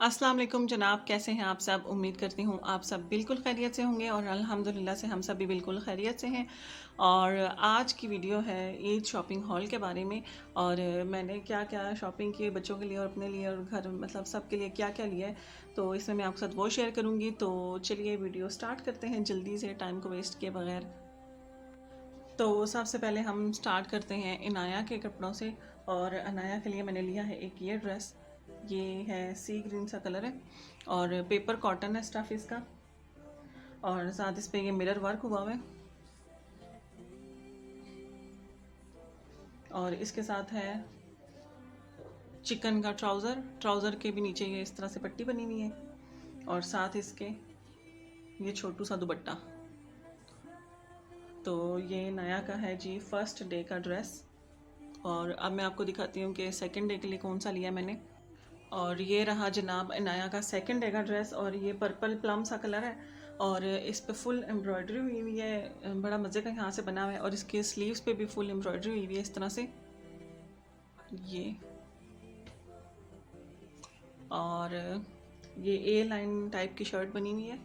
अस्सलाम वालेकुम जनाब, कैसे हैं आप सब? उम्मीद करती हूँ आप सब बिल्कुल खैरियत से होंगे और अल्हम्दुलिल्लाह से हम सब भी बिल्कुल खैरियत से हैं। और आज की वीडियो है ईद शॉपिंग हॉल के बारे में। और मैंने क्या क्या शॉपिंग की बच्चों के लिए और अपने लिए और घर मतलब सब के लिए क्या क्या लिया है, तो इसमें मैं आपके साथ वो शेयर करूँगी। तो चलिए वीडियो स्टार्ट करते हैं जल्दी से, टाइम को वेस्ट किए बगैर। तो सबसे पहले हम स्टार्ट करते हैं इनाया के कपड़ों से। और अनाया के लिए मैंने लिया है एक ये ड्रेस। ये है सी ग्रीन सा कलर है और पेपर कॉटन है स्टफ इसका। और साथ इस पे ये मिरर वर्क हुआ हुआ है। और इसके साथ है चिकन का ट्राउज़र। ट्राउज़र के भी नीचे ये इस तरह से पट्टी बनी हुई है। और साथ इसके ये छोटू सा दुपट्टा। तो ये नया का है जी फर्स्ट डे का ड्रेस। और अब मैं आपको दिखाती हूँ कि सेकंड डे के लिए कौन सा लिया मैंने। और ये रहा जनाब इनाया का सेकंड डे का ड्रेस। और ये पर्पल प्लम सा कलर है और इस पे फुल एम्ब्रॉयडरी हुई हुई है, बड़ा मज़े का यहाँ से बना हुआ है। और इसके स्लीव्स पे भी फुल एम्ब्रॉयडरी हुई हुई है इस तरह से ये। और ये ए लाइन टाइप की शर्ट बनी हुई है।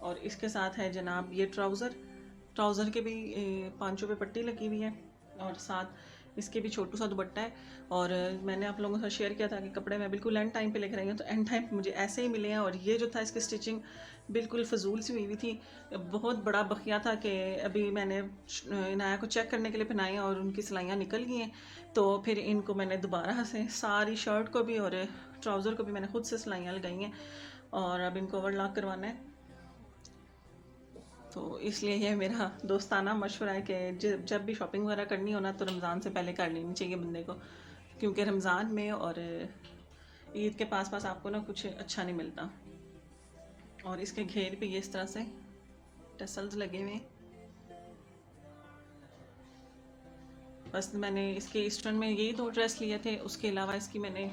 और इसके साथ है जनाब ये ट्राउज़र। ट्राउज़र के भी पांचों पे पट्टी लगी हुई है। और साथ इसके भी छोटू सा दुपट्टा है। और मैंने आप लोगों के साथ शेयर किया था कि कपड़े मैं बिल्कुल एंड टाइम पे लेकर आई हूँ, तो एंड टाइम पे मुझे ऐसे ही मिले हैं। और ये जो था इसकी स्टिचिंग बिल्कुल फजूल सी हुई हुई थी। बहुत बड़ा बखिया था कि अभी मैंने इनाया को चेक करने के लिए पहनाए और उनकी सिलाइयाँ निकल गई हैं। तो फिर इनको मैंने दोबारा से सारी शर्ट को भी और ट्राउज़र को भी मैंने खुद से सिलाइयाँ लगाई हैं। और अब इनको ओवरलॉक करवाना है। तो इसलिए ये मेरा दोस्ताना मशवरा है कि जब भी शॉपिंग वगैरह करनी हो ना, तो रमज़ान से पहले कर लेनी चाहिए बंदे को। क्योंकि रमज़ान में और ईद के पास पास आपको ना कुछ अच्छा नहीं मिलता। और इसके घेर पे ये इस तरह से टसल्स लगे हुए हैं। बस मैंने इसके ईस्टर्न में यही दो ड्रेस लिए थे, उसके अलावा इसकी मैंने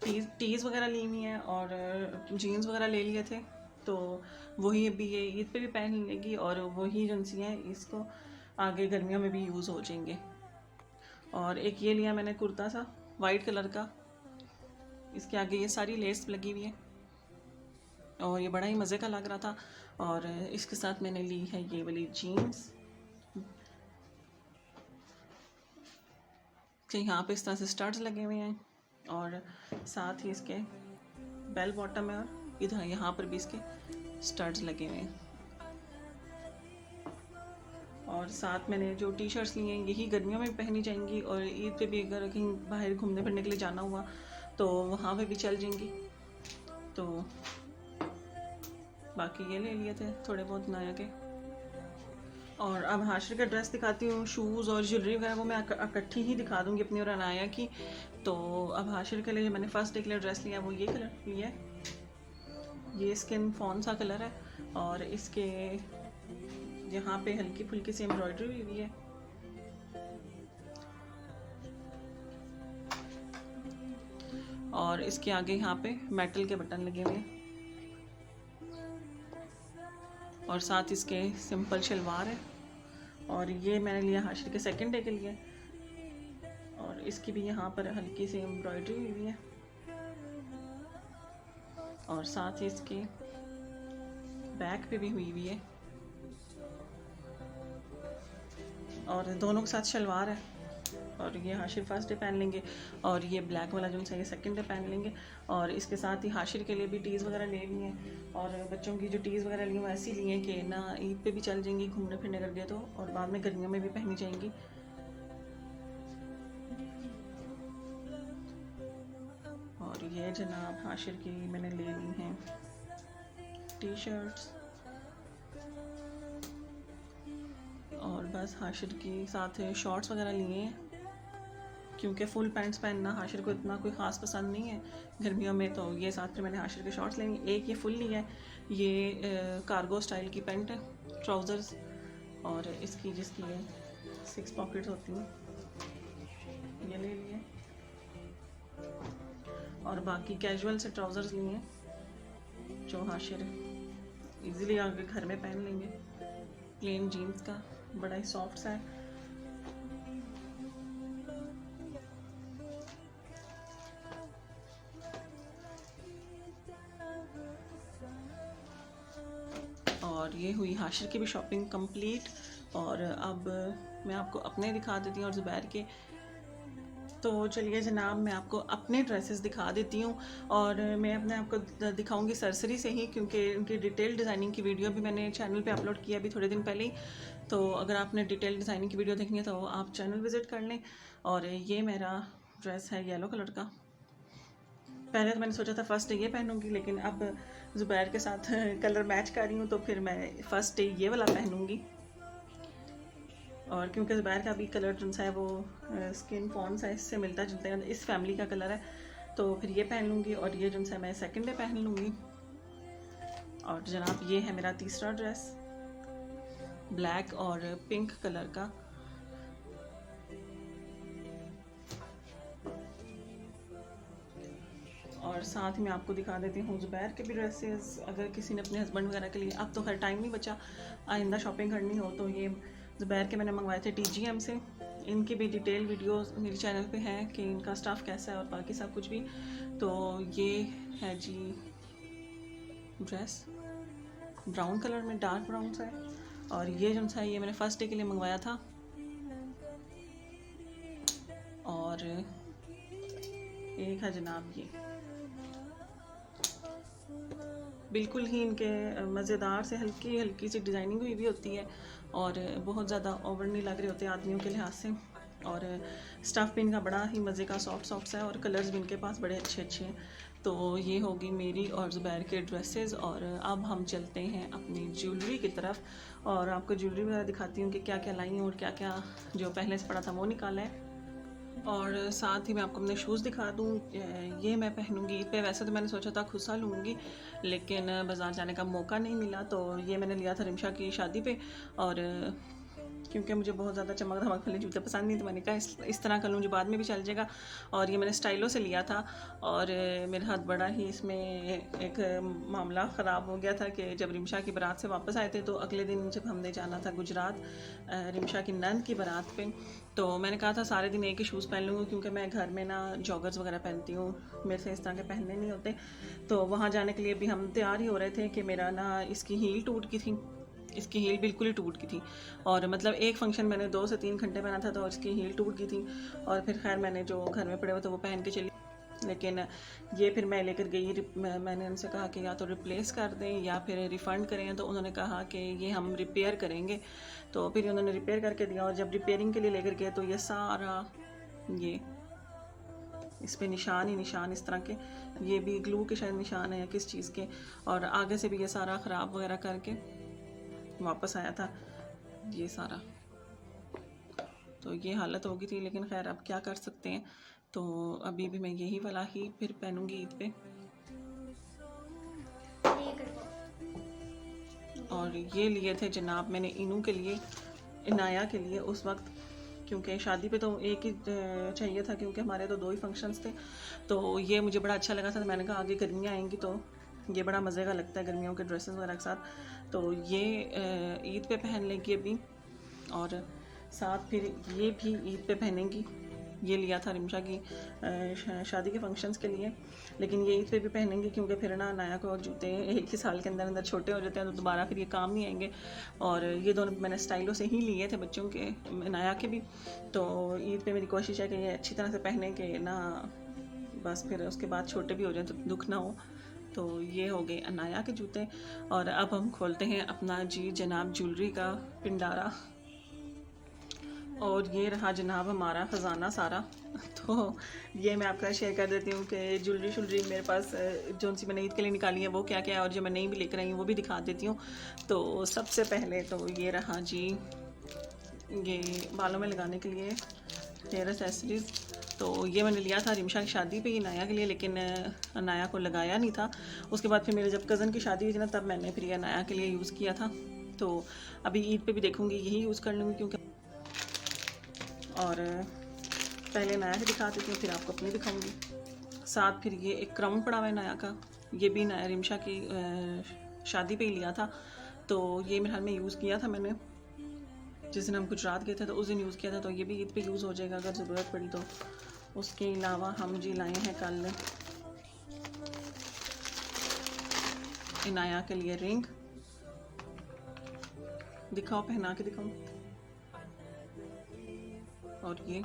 टीज़ वगैरह ली हुई हैं और जीन्स वगैरह ले लिए थे। तो वही अभी ये ईद पे भी पहन लेगी और वही जो सी हैं इसको आगे गर्मियों में भी यूज़ हो जाएंगे। और एक ये लिया मैंने कुर्ता सा वाइट कलर का। इसके आगे ये सारी लेस लगी हुई है और ये बड़ा ही मज़े का लग रहा था। और इसके साथ मैंने ली है ये वाली जीन्स के यहाँ पे इस तरह से स्टड्स लगे हुए हैं। और साथ ही इसके बेल बॉटम है और इधर यहाँ पर भी इसके स्टड्स लगे हुए हैं। और साथ मैंने जो टी शर्ट्स ली हैं यही गर्मियों में पहनी जाएंगी और ईद पे भी अगर कहीं बाहर घूमने फिरने के लिए जाना हुआ तो वहाँ पे भी चल जाएंगी। तो बाकी ये ले लिए थे थोड़े बहुत नया के। और अब हाशिर का ड्रेस दिखाती हूँ। शूज़ और ज्वेलरी वगैरह वो मैं इकट्ठी ही दिखा दूँगी अपनी और अनाया की। तो अब हाशिर के लिए जो मैंने फर्स्ट डे के लिए ड्रेस लिया वो ये कलर लिया है। ये स्किन फॉन सा कलर है और इसके यहाँ पे हल्की फुल्की सी एम्ब्रॉयडरी हुई हुई है। और इसके आगे यहाँ पे मेटल के बटन लगे हुए हैं। और साथ इसके सिंपल शलवार है। और ये मैंने लिया हाशिर के सेकंड डे के लिए। और इसकी भी यहाँ पर हल्की सी एम्ब्रॉयडरी हुई हुई है। और साथ ही इसके बैक पे भी हुई हुई है। और दोनों के साथ शलवार है। और ये हाशिर फर्स्ट डे पहन लेंगे और ये ब्लैक वाला जो है सेकंड डे पहन लेंगे। और इसके साथ ही हाशिर के लिए भी टीज़ वगैरह ले ली हैं। और बच्चों की जो टीज़ वगैरह ली हैं वो ऐसी ली हैं कि ना ईद पे भी चल जाएंगी घूमने फिरने कर गए तो, और बाद में गर्मियों में भी पहनी जाएंगी। और ये जनाब हाशिर की मैंने ले ली हैं टी शर्ट्स। और बस हाशिर की साथ शॉर्ट्स वगैरह लिए हैं क्योंकि फुल पैंट्स पहनना हाशिर को इतना कोई ख़ास पसंद नहीं है गर्मियों में। तो ये साथ में मैंने हाशिर के शॉर्ट्स लेनी। एक ये फुल लिया है, ये कार्गो स्टाइल की पैंट है ट्राउज़र्स। और इसकी जिसकी 6 पॉकेट्स होती हैं ये ले लिए। और बाकी कैजुअल से ट्राउज़र्स लिए हैं जो हाशिर इजीली आगे घर में पहन लेंगे। प्लेन जीन्स का बड़ा ही सॉफ्ट सा है। ये हुई हाशिर की भी शॉपिंग कंप्लीट। और अब मैं आपको अपने दिखा देती हूँ और ज़ुबैर के। तो चलिए जनाब, मैं आपको अपने ड्रेसेस दिखा देती हूँ और मैं अपने आपको दिखाऊंगी सरसरी से ही, क्योंकि उनकी डिटेल डिज़ाइनिंग की वीडियो भी मैंने चैनल पे अपलोड किया अभी थोड़े दिन पहले ही। तो अगर आपने डिटेल डिज़ाइनिंग की वीडियो देखनी है तो आप चैनल विज़िट कर लें। और ये मेरा ड्रेस है येलो कलर का। पहले तो मैंने सोचा था फ़र्स्ट डे ये पहनूंगी, लेकिन अब ज़ुबैर के साथ कलर मैच कर रही हूँ तो फिर मैं फ़र्स्ट डे ये वाला पहनूंगी। और क्योंकि ज़ुबैर का भी कलर जो है वो स्किन टोन सा इससे मिलता जुलता है, इस फैमिली का कलर है, तो फिर ये पहन लूँगी। और ये जो है मैं सेकंड डे पहन लूँगी। और जनाब ये है मेरा तीसरा ड्रेस, ब्लैक और पिंक कलर का। और साथ ही मैं आपको दिखा देती हूँ ज़ुबैर के भी ड्रेसेस, अगर किसी ने अपने हस्बैंड वगैरह के लिए, अब तो खैर टाइम नहीं बचा, आइंदा शॉपिंग करनी हो तो ये ज़ुबैर के मैंने मंगवाए थे TGM से। इनकी भी डिटेल वीडियोस मेरे चैनल पे हैं कि इनका स्टाफ कैसा है और बाकी सब कुछ भी। तो ये है जी ड्रेस, ब्राउन कलर में, डार्क ब्राउन सा है। और ये जो है ये मैंने फ़र्स्ट डे के लिए मंगवाया था। और एक है जनाब ये, बिल्कुल ही इनके मज़ेदार से हल्की हल्की सी डिज़ाइनिंग हुई भी होती है और बहुत ज़्यादा ओवर नहीं लग रहे होते आदमियों के लिहाज से। और स्टफ़ भी इनका बड़ा ही मज़े का सॉफ्ट सॉफ्ट सा है और कलर्स भी इनके पास बड़े अच्छे अच्छे हैं। तो ये होगी मेरी और ज़ुबैर के ड्रेसेस। और अब हम चलते हैं अपनी ज्वेलरी की तरफ और आपको ज्वेलरी वगैरह दिखाती हूँ कि क्या क्या लाई हूँ और क्या क्या जो पहले से पड़ा था वो निकाला है। और साथ ही मैं आपको अपने शूज़ दिखा दूँ। ये मैं पहनूंगी ईद पे। वैसे तो मैंने सोचा था खुद सा लूँगी, लेकिन बाज़ार जाने का मौका नहीं मिला, तो ये मैंने लिया था रिमशा की शादी पे। और क्योंकि मुझे बहुत ज़्यादा चमक धमक वाले जूते पसंद नहीं, तो मैंने कहा इस तरह का लूँ जो बाद में भी चल जाएगा। और ये मैंने स्टाइलो से लिया था। और मेरे हाथ बड़ा ही इसमें एक मामला ख़राब हो गया था कि जब रिमशा की बारात से वापस आए थे, तो अगले दिन जब हमने जाना था गुजरात रिमशा की नंद की बारात पे, तो मैंने कहा था सारे दिन एक ही शूज़ पहन लूँगी, क्योंकि मैं घर में ना जॉगर्स वगैरह पहनती हूँ, मेरे से इस तरह के पहनने नहीं होते। तो वहाँ जाने के लिए भी हम तैयार ही हो रहे थे कि मेरा ना इसकी हील टूट गई थी, इसकी हील बिल्कुल ही टूट गई थी। और मतलब एक फ़ंक्शन मैंने 2 से 3 घंटे पहना था तो इसकी हील टूट गई थी। और फिर खैर मैंने जो घर में पड़े हुए थे वो पहन के चली, लेकिन ये फिर मैं लेकर गई। मैंने उनसे कहा कि या तो रिप्लेस कर दें या फिर रिफ़ंड करें, तो उन्होंने कहा कि ये हम रिपेयर करेंगे। तो फिर उन्होंने रिपेयर करके दिया। और जब रिपेयरिंग के लिए लेकर गए तो ये सारा ये इस पे निशान ही निशान इस तरह के, ये भी ग्लू के शायद निशान है या किस चीज़ के। और आगे से भी ये सारा ख़राब वगैरह करके वापस आया था ये सारा। तो ये हालत हो गई थी, लेकिन खैर अब क्या कर सकते हैं। तो अभी भी मैं यही वाला ही फिर पहनूंगी ईद पे। और ये लिए थे जनाब मैंने इनू के लिए, इनाया के लिए उस वक्त, क्योंकि शादी पे तो एक ही चाहिए था, क्योंकि हमारे तो 2 ही फंक्शंस थे। तो ये मुझे बड़ा अच्छा लगा था, तो मैंने कहा आगे गर्मियाँ आएंगी तो ये बड़ा मज़े का लगता है गर्मियों के ड्रेसेस वगैरह के साथ। तो ये ईद पे पहन लेंगी अभी। और साथ फिर ये भी ईद पे पहनेंगी। ये लिया था रिमशा की शादी के फंक्शंस के लिए, लेकिन ये ईद पे भी पहनेंगे, क्योंकि फिर ना नाया को जूते एक ही साल के अंदर अंदर छोटे हो जाते हैं तो दोबारा फिर ये काम नहीं आएंगे। और ये दोनों मैंने स्टाइलों से ही लिए थे बच्चों के, नाया के भी। तो ईद पे मेरी कोशिश है कि ये अच्छी तरह से पहने के ना, बस फिर उसके बाद छोटे भी हो जाए तो दुख ना हो। तो ये हो गए अनाया के जूते। और अब हम खोलते हैं अपना जी जनाब ज्वेलरी का पिंडारा। और ये रहा जनाब हमारा ख़जाना सारा। तो ये मैं आपका शेयर कर देती हूँ कि ज्वेलरी मेरे पास जो सी मैंने ईद के लिए निकाली है वो क्या क्या है, और जो मैं नई भी लेकर आई हूँ वो भी दिखा देती हूँ। तो सबसे पहले तो ये रहा जी, ये बालों में लगाने के लिए हेयर एक्सेसरीज़। तो ये मैंने लिया था रिमशा की शादी पे, ये नाया के लिए, लेकिन नाया को लगाया नहीं था। उसके बाद फिर मेरे जब कज़न की शादी हुई थी ना, तब मैंने फिर ये नाया के लिए यूज़ किया था। तो अभी ईद पे भी देखूँगी यही यूज़ कर लूँगी, क्योंकि और पहले नाया के दिखा देती हूँ फिर आपको अपनी दिखाऊँगी। साथ फिर ये एक क्राउन पड़ा हुआ है नाया का, ये भी नाया रिमशा की शादी पे ही लिया था। तो ये मेरे हाल में यूज़ किया था मैंने, जिस दिन हम गुजरात गए थे तो उस दिन यूज़ किया था। तो ये भी ईद पे यूज़ हो जाएगा अगर ज़रूरत पड़ी तो। उसके अलावा हम जी लाए हैं कल इनाया के लिए रिंग, दिखाओ, पहना के दिखाओ। और ये,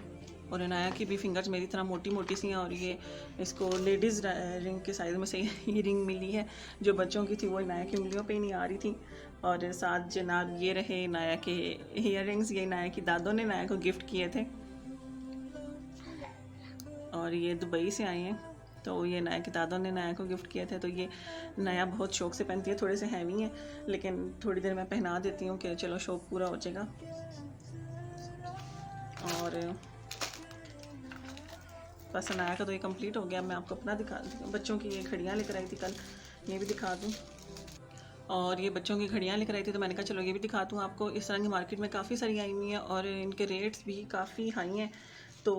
और अनाया की भी फिंगर्स मेरी तरह मोटी मोटी सी हैं, और ये इसको लेडीज़ रिंग के साइज़ में से ये रिंग मिली है। जो बच्चों की थी वो अनाया की उंगलियों पे ही नहीं आ रही थी। और साथ जनाब ये रहे अनाया के ईयर रिंग्स, ये अनाया की दादों ने अनाया को गिफ्ट किए थे, और ये दुबई से आए हैं, तो ये नया के दादा ने नया को गिफ्ट किया था। तो ये नया बहुत शौक से पहनती है, थोड़े से हैवी हैं, लेकिन थोड़ी देर मैं पहना देती हूँ कि चलो शौक पूरा हो जाएगा। और बस नया का तो ये कंप्लीट हो गया। मैं आपको अपना दिखा दी, बच्चों की ये घड़ियाँ लेकर आई थी कल, ये भी दिखा दूँ। और ये बच्चों की घड़ियाँ लेकर आई थी, तो मैंने कहा चलो ये भी दिखा दूँ आपको। इस तरह की मार्केट में काफ़ी सारी आई हुई हैं, और इनके रेट्स भी काफ़ी हाई हैं। तो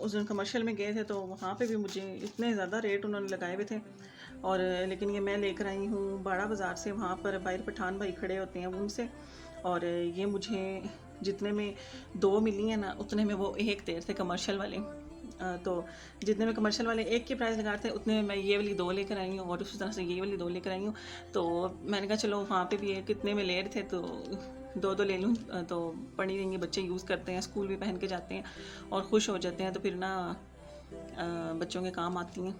उस दिन कमर्शियल में गए थे, तो वहाँ पे भी मुझे इतने ज़्यादा रेट उन्होंने लगाए हुए थे। और लेकिन ये मैं लेकर आई हूँ बाड़ा बाज़ार से, वहाँ पर बाहर पठान भाई खड़े होते हैं उनसे। और ये मुझे जितने में 2 मिली हैं ना, उतने में वो 1 दे थे कमर्शियल वाले। तो जितने में कमर्शियल वाले 1 की प्राइस लगाते हैं, उतने में मैं ये वाली 2 लेकर आई हूँ, और उसी तरह से ये वाली 2 लेकर आई हूँ। तो मैंने कहा चलो वहाँ पे भी ये कितने में ले रहे थे, तो 2 ले लूँ, तो पड़ी रहेंगी, बच्चे यूज़ करते हैं, स्कूल भी पहन के जाते हैं और ख़ुश हो जाते हैं, तो फिर ना बच्चों के काम आती हैं।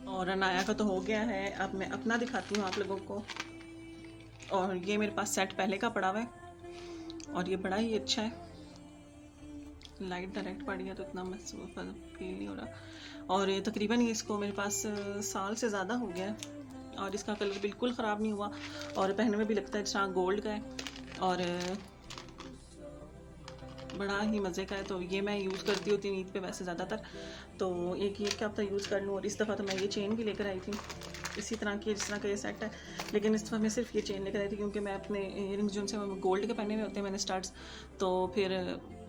और अनाया का तो हो गया है, अब मैं अपना दिखाती हूँ आप लोगों को। और ये मेरे पास सेट पहले का पड़ा हुआ है, और ये बड़ा ही अच्छा है। लाइट डायरेक्ट पड़ी है तो इतना महसूस फील नहीं हो रहा। और ये तकरीबन इसको मेरे पास साल से ज़्यादा हो गया है, और इसका कलर बिल्कुल ख़राब नहीं हुआ, और पहनने में भी लगता है जैसा गोल्ड का है, और बड़ा ही मज़े का है। तो ये मैं यूज़ करती होती हूँ ईद पे वैसे ज़्यादातर, तो एक ईद का हफ्ता यूज़ कर लूँ। और इस दफ़ा तो मैं ये चेन भी लेकर आई थी, इसी तरह की, जिस तरह का ये सेट है, लेकिन इस दफ़ा मैं सिर्फ ये चेन लेकर आई थी, क्योंकि मैं अपने इयरिंग्स जो उनसे गोल्ड के पहने हुए होते हैं मैंने स्टार्ट्स, तो फिर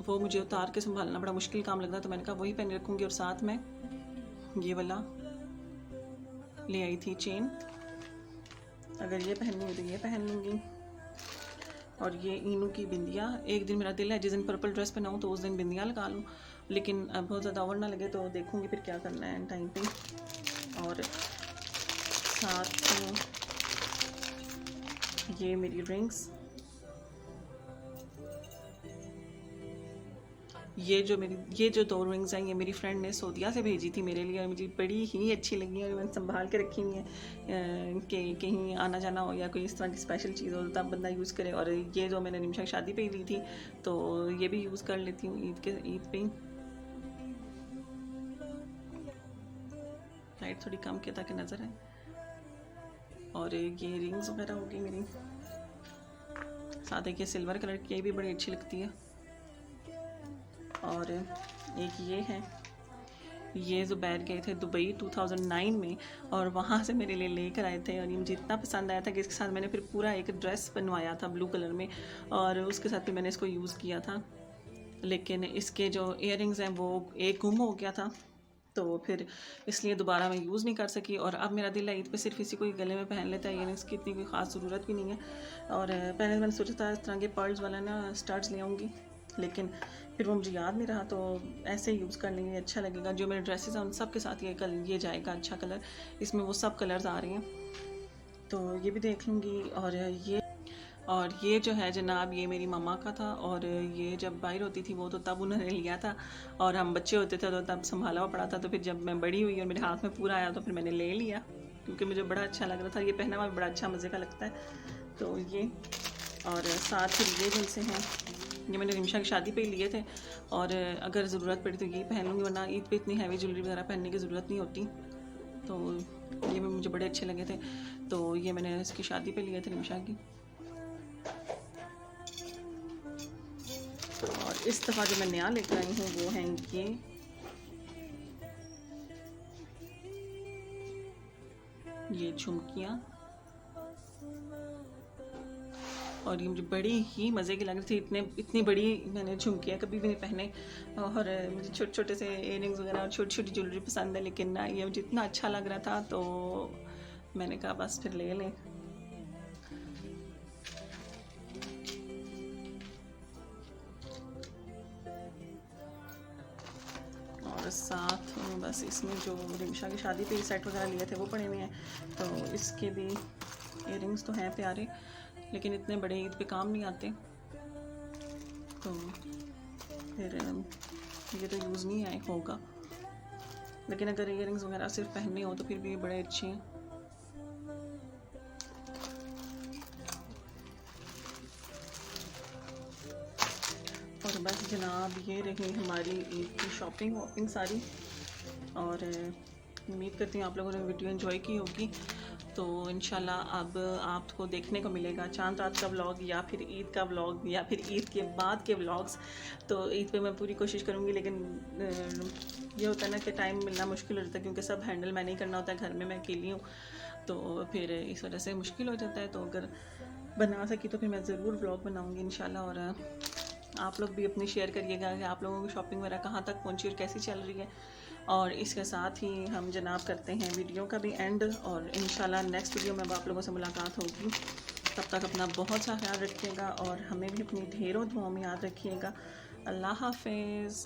वो मुझे उतार के संभालना बड़ा मुश्किल काम लगता, तो मैंने कहा वही पहने रखूँगी। और साथ में ये वाला ले आई थी चेन, अगर ये पहननी हो तो ये पहन लूँगी। और ये इनू की बिंदिया, एक दिन मेरा दिल है जिस दिन पर्पल ड्रेस पहनाऊँ तो उस दिन बिंदियाँ लगा लूँ, लेकिन अब बहुत ज़्यादा ओवर ना लगे, तो देखूँगी फिर क्या करना है टाइम पे। और साथ में ये मेरी रिंग्स, ये जो 2 रिंग्स हैं, ये मेरी फ्रेंड ने सऊदीया से भेजी थी मेरे लिए, और मुझे बड़ी ही अच्छी लगी, और मैंने संभाल के रखी हुई हैं कि कहीं आना जाना हो या कोई इस तरह की स्पेशल चीज़ हो तब बंदा यूज़ करे। और ये जो मैंने निमिशा की शादी पे ली थी, तो ये भी यूज़ कर लेती हूँ ईद पे ही। लाइट थोड़ी कम किया ताकि नज़र आए। और ये रिंग्स वगैरह होगी मेरी, साथ एक ये सिल्वर कलर की, ये भी बड़ी अच्छी लगती है। और एक ये है, ये ज़ुबैर गए थे दुबई 2009 में, और वहाँ से मेरे लिए लेकर आए थे, और ये मुझे इतना पसंद आया था कि इसके साथ मैंने फिर पूरा एक ड्रेस बनवाया था ब्लू कलर में, और उसके साथ भी मैंने इसको यूज़ किया था। लेकिन इसके जो इयररिंग्स हैं वो एक गुम हो गया था, तो फिर इसलिए दोबारा मैं यूज़ नहीं कर सकी। और अब मेरा दिल है ईद पे सिर्फ इसी को ही गले में पहन लेता है, इयररिंग्स की इतनी कोई ख़ास ज़रूरत भी नहीं है। और पहले मैंने सोचा था इस तरह के पर्ल्स वाला ना स्टड्स ले आऊँगी, लेकिन फिर वो मुझे याद नहीं रहा, तो ऐसे ही यूज़ कर लेंगे, अच्छा लगेगा। जो मेरे ड्रेसेस हैं उन सब के साथ ये जाएगा अच्छा कलर, इसमें वो सब कलर्स आ रहे हैं, तो ये भी देख लूँगी। और ये जो है जनाब, ये मेरी मम्मा का था, और ये जब बाहर होती थी वो तो तब उन्होंने लिया था, और हम बच्चे होते थे तो तब संभाला हुआ पड़ा था। तो फिर जब मैं बड़ी हुई और मेरे हाथ में पूरा आया तो फिर मैंने ले लिया, क्योंकि मुझे बड़ा अच्छा लग रहा था, ये पहना हुआ बड़ा अच्छा मज़े का लगता है। तो ये, और साथ फिर ये जिनसे हैं, ये मैंने निमिशा की शादी पे ही लिए थे, और अगर ज़रूरत पड़ी तो ये पहन लूँगी, वरना ईद पे इतनी हैवी ज्वेलरी वगैरह पहनने की ज़रूरत नहीं होती। तो ये मुझे बड़े अच्छे लगे थे, तो ये मैंने इसकी शादी पे लिए थे निमिशा की। और इस दफ़ा जो मैं नया लेकर आई हूँ वो हैं ये झुमकियाँ, और ये मुझे बड़ी ही मज़े की लग रही थी। इतनी बड़ी मैंने झुमकियाँ कभी भी नहीं पहने, और मुझे छोटे छोटे से इयररिंग्स वगैरह और छोटी छोटी ज्वेलरी पसंद है, लेकिन ना ये मुझे इतना अच्छा लग रहा था, तो मैंने कहा बस फिर ले लें। और साथ बस इसमें जो रिमशा की शादी पे सेट वगैरह लिए थे वो पड़े हुए हैं। तो इसके भी इयररिंग्स तो हैं प्यारे, लेकिन इतने बड़े ईद पे काम नहीं आते, तो फिर ये तो यूज़ नहीं आए होगा। लेकिन अगर इयररिंग्स वगैरह सिर्फ पहनने हो तो फिर भी बड़े अच्छे हैं। और बस जनाब ये रही हमारी ईद की शॉपिंग वॉपिंग सारी, और उम्मीद करती हूँ आप लोगों ने वीडियो एंजॉय की होगी। तो इंशाल्लाह अब आपको देखने को मिलेगा चांद रात का व्लॉग, या फिर ईद का व्लॉग, या फिर ईद के बाद के व्लॉग्स। तो ईद पे मैं पूरी कोशिश करूँगी, लेकिन ये होता है ना कि टाइम मिलना मुश्किल हो जाता है, क्योंकि सब हैंडल मैं नहीं करना होता है, घर में मैं अकेली हूँ, तो फिर इस वजह से मुश्किल हो जाता है। तो अगर बना सकी तो फिर मैं ज़रूर व्लॉग बनाऊँगी इंशाल्लाह। और आप लोग भी अपनी शेयर करिएगा कि आप लोगों की शॉपिंग वगैरह कहाँ तक पहुँची और कैसी चल रही है। और इसके साथ ही हम जनाब करते हैं वीडियो का भी एंड, और इंशाल्लाह नेक्स्ट वीडियो में अब आप लोगों से मुलाकात होगी। तब तक अपना बहुत सा ख्याल रखिएगा और हमें भी अपनी ढेरों दुआओं में याद रखिएगा। अल्लाह हाफिज़।